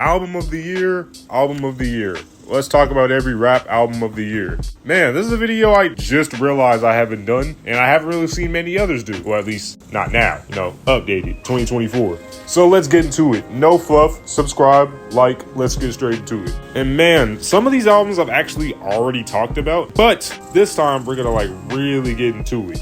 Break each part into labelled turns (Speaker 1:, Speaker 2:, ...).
Speaker 1: Album of the year, album of the year. Let's talk about every rap album of the year. Man, this is a video I just realized I haven't done, and I haven't really seen many others do. Well, at least not now, updated, 2024. So let's get into it. No fluff, subscribe, like, let's get straight into it. And man, some of these albums I've actually already talked about, but this time we're gonna really get into it.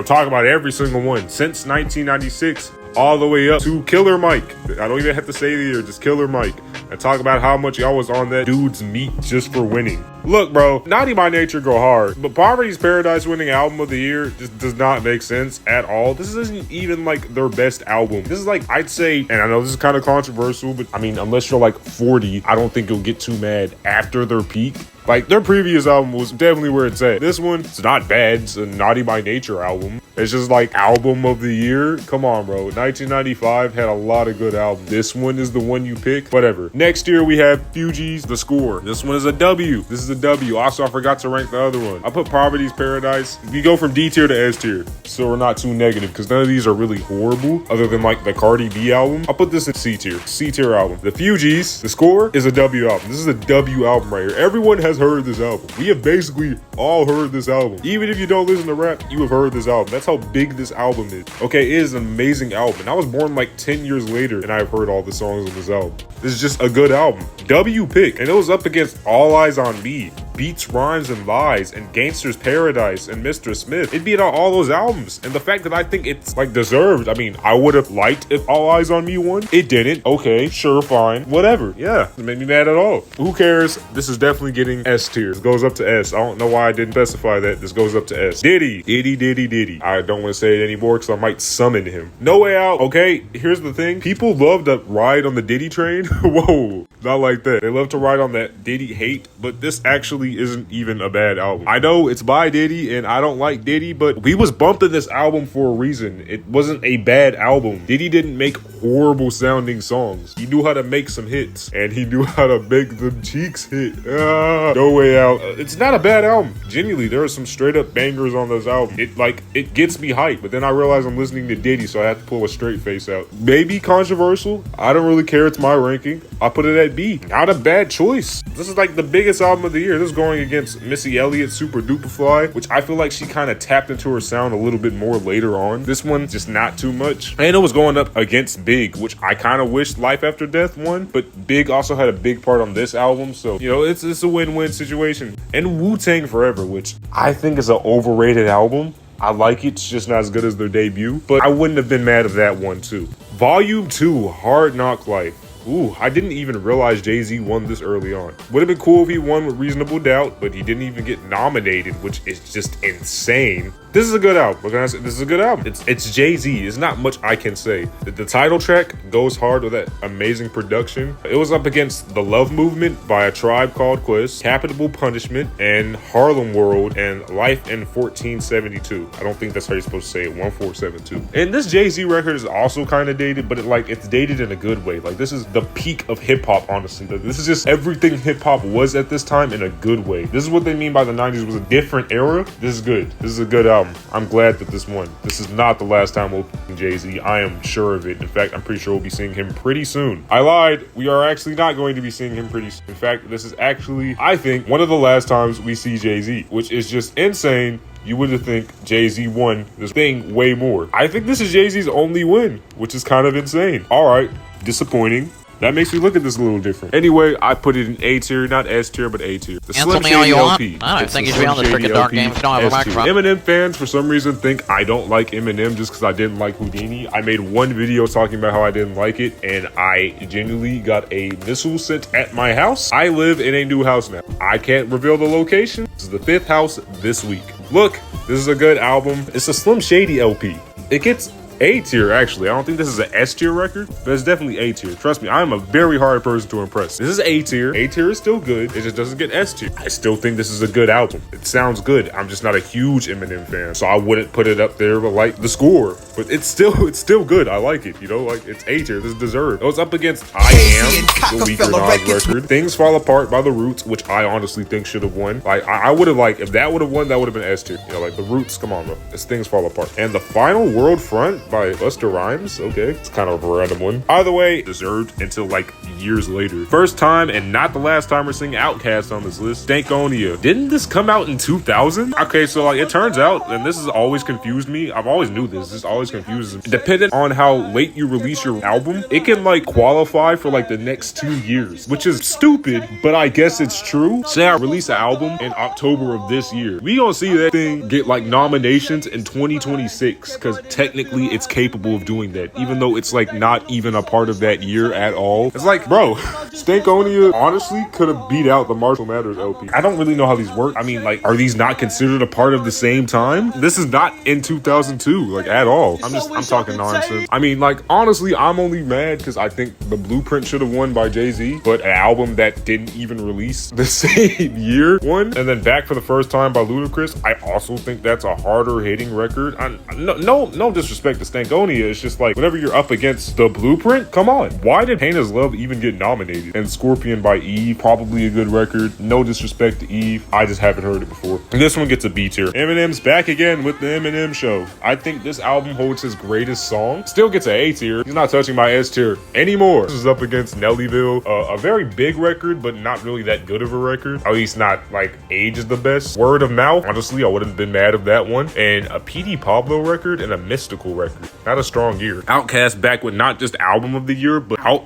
Speaker 1: Talk about every single one since 1996. All the way up to Killer Mike. I don't even have to say the year, just Killer Mike. And talk about how much y'all was on that dude's meat just for winning. Look, bro, Naughty by Nature go hard, but Poverty's Paradise winning album of the year just does not make sense at all. This isn't even their best album. This is I'd say, and I know this is kind of controversial, but I mean, unless you're 40, I don't think you'll get too mad after their peak. Their previous album was definitely where it's at. This one, it's not bad. It's a Naughty by Nature album. It's just album of the year. Come on, bro. 1995 had a lot of good albums. This one is the one you pick. Whatever. Next year, we have Fugees, The Score. This one is a W. This is a W. Also, I forgot to rank the other one. I put Poverty's Paradise. We go from D tier to S tier, so we're not too negative because none of these are really horrible other than the Cardi B album. I'll put this in C tier. C tier album. The Fugees, The Score is a W album. This is a W album right here. Everyone has heard this album. We have basically all heard this album. Even if you don't listen to rap, you have heard this album. That's how big this album is. Okay, it is an amazing album. And I was born 10 years later and I've heard all the songs on this album. This is just a good album. W pick. And it was up against All Eyes on Me, Beats, Rhymes, and Lies, and Gangster's Paradise, and Mr. Smith. It beat out all those albums. And the fact that I think it's deserved. I mean, I would have liked if All Eyes on Me won. It didn't. Okay, sure, fine. Whatever. Yeah, it made me mad at all. Who cares? This is definitely getting S tier. This goes up to S. I don't know why I didn't specify that. This goes up to S. Diddy. Diddy. I don't want to say it anymore because I might summon him. No Way Out. Okay, here's the thing. People love to ride on the Diddy train. Whoa, not like that. They love to ride on that Diddy hate, but this actually isn't even a bad album. I know it's by Diddy and I don't like Diddy, but we was bumping this album for a reason. It wasn't a bad album. Diddy didn't make horrible sounding songs. He knew how to make some hits and he knew how to make them cheeks hit. No Way Out. It's not a bad album. Genuinely, there are some straight up bangers on those albums. It gets me hyped, but then I realize I'm listening to Diddy, so I have to pull a straight face out. Maybe controversial. I don't really care. It's my ranking. I put it at B. Not a bad choice. This is the biggest album of the year. This is going against Missy Elliott, Super Duper Fly, which I feel like she kind of tapped into her sound a little bit more later on. This one, just not too much. And it was going up against Big, which I kind of wish Life After Death won, but Big also had a big part on this album, so, it's a win-win situation. And Wu-Tang Forever, which I think is an overrated album. I like it, it's just not as good as their debut, but I wouldn't have been mad at that one too. Volume 2, Hard Knock Life. Ooh, I didn't even realize Jay-Z won this early on. Would have been cool if he won with Reasonable Doubt, but he didn't even get nominated, which is just insane. This is a good album. What can I say? This is a good album. It's Jay-Z. There's not much I can say. The title track goes hard with that amazing production. It was up against The Love Movement by A Tribe Called Quest, Capital Punishment, and Harlem World, and Life in 1472. I don't think that's how you're supposed to say it, 1472. And this Jay-Z record is also kind of dated, but it's dated in a good way. This is the peak of hip-hop, honestly. This is just everything hip-hop was at this time in a good way. This is what they mean by the 90s was a different era. This is good. This is a good album. I'm glad that this won. This is not the last time we'll see Jay-Z. I am sure of it. In fact, I'm pretty sure we'll be seeing him pretty soon. I lied. We are actually not going to be seeing him pretty soon. In fact, this is actually, I think, one of the last times we see Jay-Z, which is just insane. You would think Jay-Z won this thing way more. I think this is Jay-Z's only win, which is kind of insane. All right, disappointing. That makes me look at this a little different. Anyway, I put it in A tier, not S tier, but A tier. The Slim Shady LP.
Speaker 2: I don't think you should be on this freaking dark game if you don't have a microphone.
Speaker 1: Eminem fans, for some reason, think I don't like Eminem just because I didn't like Houdini. I made one video talking about how I didn't like it, and I genuinely got a missile sent at my house. I live in a new house now. I can't reveal the location. This is the 5th house this week. Look, this is a good album. It's a Slim Shady LP. It gets A tier, actually. I don't think this is an S tier record, but it's definitely A tier. Trust me, I am a very hard person to impress. This is A tier. A tier is still good. It just doesn't get S tier. I still think this is a good album. It sounds good. I'm just not a huge Eminem fan, so I wouldn't put it up there with The Score. But it's still good. I like it. It's A tier. This is deserved. It was up against I Am, the weaker Nas record. Things Fall Apart by The Roots, which I honestly think should have won. I would have if that would have won, that would have been S tier. The Roots, come on, bro. This Things Fall Apart. And the final World Front. by Busta Rhymes. Okay, it's kind of a random one. Either way, deserved until like years later. First time and not the last time we're seeing Outkast on this list. Stankonia. Didn't this come out in 2000? Okay, so like it turns out, and this has always confused me. I've always knew this always confuses me. Depending on how late you release your album, it can like qualify for like the next 2 years, which is stupid, but I guess it's true. Say I release an album in October of this year. We gonna see that thing get like nominations in 2026 because technically it's capable of doing that, even though it's like not even a part of that year at all. It's like, bro, Stankonia honestly could have beat out the Marshall Mathers LP. I don't really know how these work. I mean, like, are these not considered a part of the same time? This is not in 2002, like, at all. I'm talking nonsense. I mean, like, honestly, I'm only mad because I think The Blueprint should have won by Jay-Z, but an album that didn't even release the same year won. And then Back for the First Time by Ludacris, I also think that's a harder hitting record. No disrespect to Stankonia. It's just like, whenever you're up against The Blueprint, come on. Why did Pain Is Love even get nominated? And Scorpion by Eve, probably a good record. No disrespect to Eve. I just haven't heard it before. And this one gets a B tier. Eminem's back again with the Eminem Show. I think this album holds his greatest song. Still gets an A tier. He's not touching my S tier anymore. This is up against Nellyville. A very big record, but not really that good of a record. At least not like age is the best. Word of Mouth. Honestly, I wouldn't have been mad of that one. And a PD Pablo record and a Mystical record. Not a strong year. Outkast back with not just album of the year, but I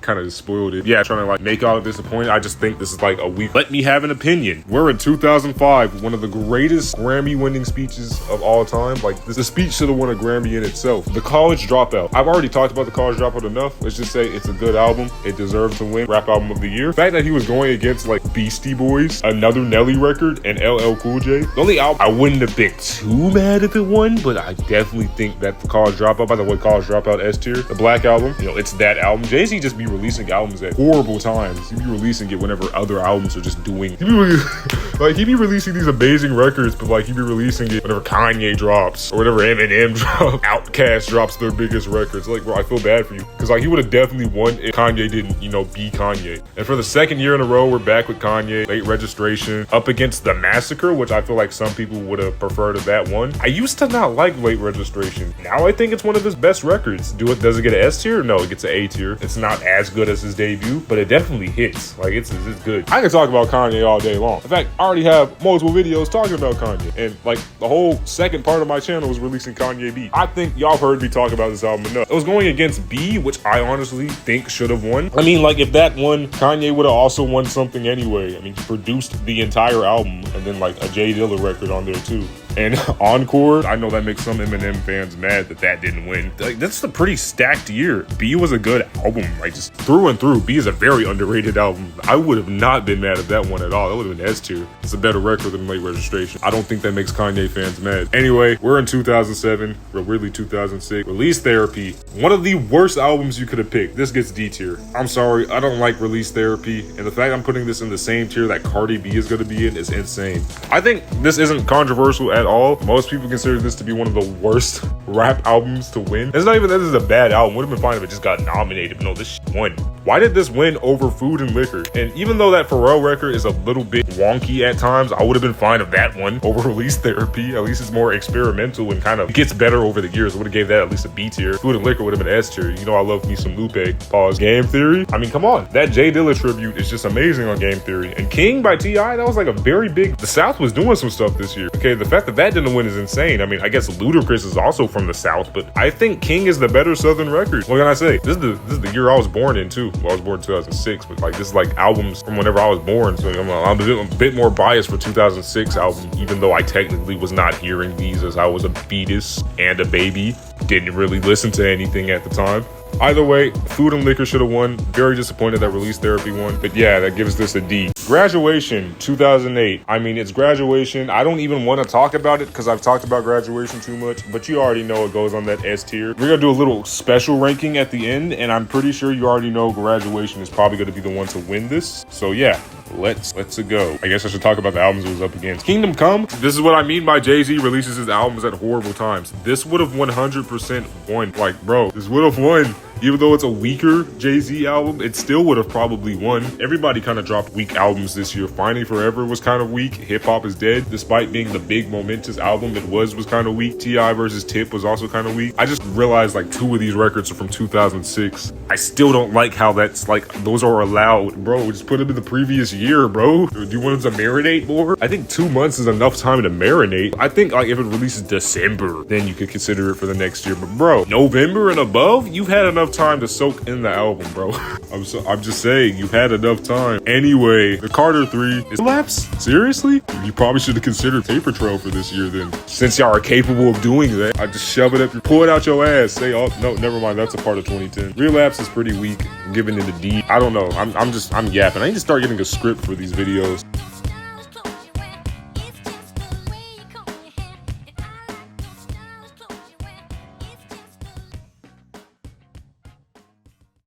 Speaker 1: kind of spoiled it. Yeah, trying to like make all disappointed. I just think this is like a week. Let me have an opinion. We're in 2005, one of the greatest Grammy winning speeches of all time. Like the speech should have won a Grammy in itself. The College Dropout. I've already talked about The College Dropout enough. Let's just say it's a good album. It deserved to win Rap Album of the Year. The fact that he was going against like Beastie Boys, another Nelly record, and LL Cool J. The only album I wouldn't have been too mad if it won, but I definitely think that The College Dropout, by the way, College Dropout S tier, the Black Album, you know, it's that album. Jay-Z just be releasing albums at horrible times. He be releasing it whenever other albums are just doing. He be releasing these amazing records, but like he be releasing it whenever Kanye drops or whenever Eminem drops. Outkast drops their biggest records. Like, bro, I feel bad for you because like he would have definitely won if Kanye didn't, you know, be Kanye. And for the second year in a row, we're back with Kanye. Late Registration up against The Massacre, which I feel like some people would have preferred to that one. I used to not like Late Registration. Now I think it's one of his best records. Does it get an S tier? No, it gets an A tier. It's not as good as his debut, but it definitely hits. Like it's good. I can talk about Kanye all day long. In fact, I already have multiple videos talking about Kanye, and like the whole second part of my channel was releasing Kanye B. I think y'all heard me talk about this album enough. It was going against B, which I honestly think should have won. I mean, like if that won, Kanye would have also won something anyway. I mean, he produced the entire album and then like a Jay Dilla record on there too. And Encore, I know that makes some Eminem fans mad that didn't win. Like, that's a pretty stacked year. B was a good album, like just through and through. B is a very underrated album. I would have not been mad at that one at all. That would have been S tier. It's a better record than Late Registration. I don't think that makes Kanye fans mad. Anyway, we're in 2007, or really 2006. Release Therapy, one of the worst albums you could have picked. This gets D tier. I'm sorry, I don't like Release Therapy, and the fact I'm putting this in the same tier that Cardi B is going to be in is insane. I think this isn't controversial at all. Most people consider this to be one of the worst rap albums to win. It's not even that this is a bad album. Would have been fine if it just got nominated, but no, this won. Why did this win over Food and Liquor? And even though that Pharrell record is a little bit wonky at times, I would have been fine if that won over Release Therapy. At least it's more experimental and kind of gets better over the years. I would have gave that at least a B tier. Food and Liquor would have been S tier. You know I love me some Lupe. Pause. Game Theory. I mean, come on. That Jay Dilla tribute is just amazing on Game Theory. And King by T.I., that was like a very big... The South was doing some stuff this year. Okay, the fact that didn't win is insane. I mean, I guess Ludacris is also from the South, but I think King is the better Southern record. What can I say? This is the year I was born in too. Well, I was born in 2006, but like this is like albums from whenever I was born. So I'm a bit more biased for 2006 album, even though I technically was not hearing these as I was a fetus and a baby. Didn't really listen to anything at the time. Either way, Food and Liquor should have won. Very disappointed that Release Therapy won. But yeah, that gives this a D. Graduation, 2008. I mean, it's Graduation. I don't even want to talk about it because I've talked about Graduation too much. But you already know it goes on that S tier. We're going to do a little special ranking at the end. And I'm pretty sure you already know Graduation is probably going to be the one to win this. So yeah. Let's go. I guess I should talk about the albums it was up against. Kingdom Come. This is what I mean by Jay-Z releases his albums at horrible times. This would have 100% won. Like, bro, this would have won Even though it's a weaker Jay-Z album, it still would have probably won. Everybody kind of dropped weak albums this year. Finding Forever was kind of weak. Hip Hop Is Dead, despite being the big momentous album it was kind of weak. T.I. versus Tip was also kind of weak. I just realized like 2 of these records are from 2006. I still don't like how that's like, those are allowed. Bro, just put them in the previous year, bro. Do you want them to marinate more? I think 2 months is enough time to marinate. I think like if it releases December, then you could consider it for the next year. But bro, November and above, you've had enough time to soak in the album, bro. I'm just saying, you've had enough time. Anyway, the Carter 3 is lapse. Seriously? You probably should have considered Paper Trail for this year then. Since y'all are capable of doing that, I just shove it up, you pull it out your ass. Say, oh no, never mind, that's a part of 2010. Relapse is pretty weak. I'm giving it a D. I don't know. I'm yapping. I need to start getting a script for these videos.